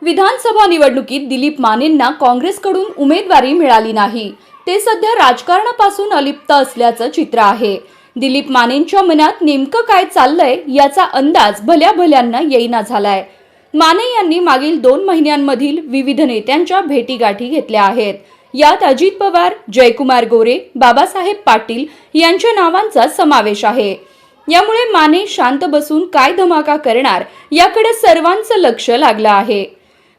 विधानसभा निवडणुकीत दिलीप मानेंना काँग्रेसकडून उमेदवारी मिळाली नाही। ते सध्या राजकारणापासून अलिप्त असल्याचं चित्र आहे। दिलीप मानेंच्या मनात नेमकं काय चाललंय याचा अंदाज भल्या-भल्यांना येईना झालाय। माने यांनी मागील 2 महिन्यांमधील विविध नेत्यांच्या भेटीगाठी घेतल्या आहेत। यात अजित पवार, जयकुमार गोरे, बाबासाहेब पाटील यांच्या नावांचा समावेश आहे। यामुळे माने शांत बसून काय धमाका करणार याकडे सर्वांचं लक्ष लागलं आहे।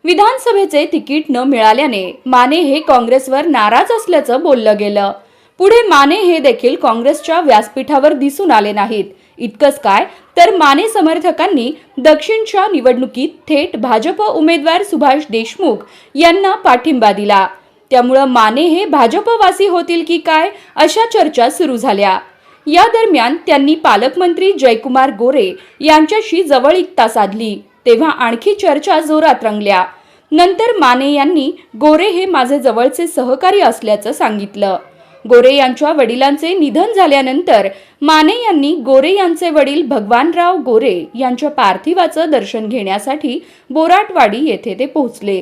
विधानसभेचे तिकीट न मिळाल्याने माने हे काँग्रेसवर नाराज असल्याचं बोललं गेलं। पुढे माने हे देखील काँग्रेसच्या व्यासपीठावर दिसून आले नाहीत। इतकंच काय तर माने समर्थकांनी दक्षिणच्या निवडणुकीत थेट भाजप उमेदवार सुभाष देशमुख यांना पाठिंबा दिला। त्यामुळे माने हे भाजपवासी होतील की काय अशा चर्चा सुरू झाल्या। या दरम्यान त्यांनी पालकमंत्री जयकुमार गोरे यांच्याशी जवळीकता साधली, तेव्हा आणखी चर्चा जोरात रंगल्या। नंतर माने यांनी गोरे हे माझे जवळचे सहकारी असल्याचं सांगितलं। गोरे यांच्या वडिलांचे निधन झाल्यानंतर माने यांनी गोरे यांचे वडील भगवानराव गोरे यांच्या पार्थिवाचं दर्शन घेण्यासाठी बोराटवाडी येथे ते पोहोचले।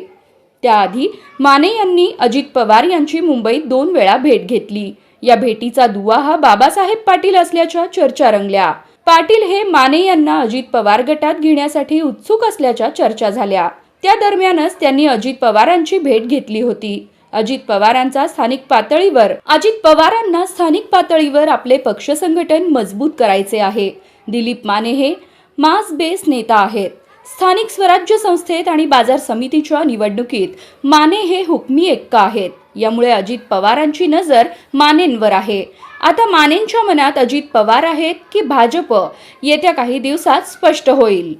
त्याआधी माने यांनी अजित पवार यांची मुंबईत 2 वेळा भेट घेतली। या भेटीचा दुवा हा बाबासाहेब पाटील असल्याच्या चर्चा रंगल्या। पाटील हे माने यांना अजित पवार गटात घेण्यासाठी उत्सुक असल्याच्या चर्चा झाल्या। त्या दरम्यानच त्यांनी अजित पवारांची भेट घेतली होती। अजित पवारांना स्थानिक पातळीवर आपले पक्ष संघटन मजबूत करायचे आहे। दिलीप माने हे मास बेस नेता आहेत। स्थानिक स्वराज्य संस्थेत आणि बाजार समितीच्या निवडणुकीत माने हे हुकमी एक्का आहेत। यामुळे अजित पवारांची नजर मानेंवर आहे। आता मानेंच्या मनात अजित पवार आहेत की भाजप येत्या काही दिवसात स्पष्ट होईल।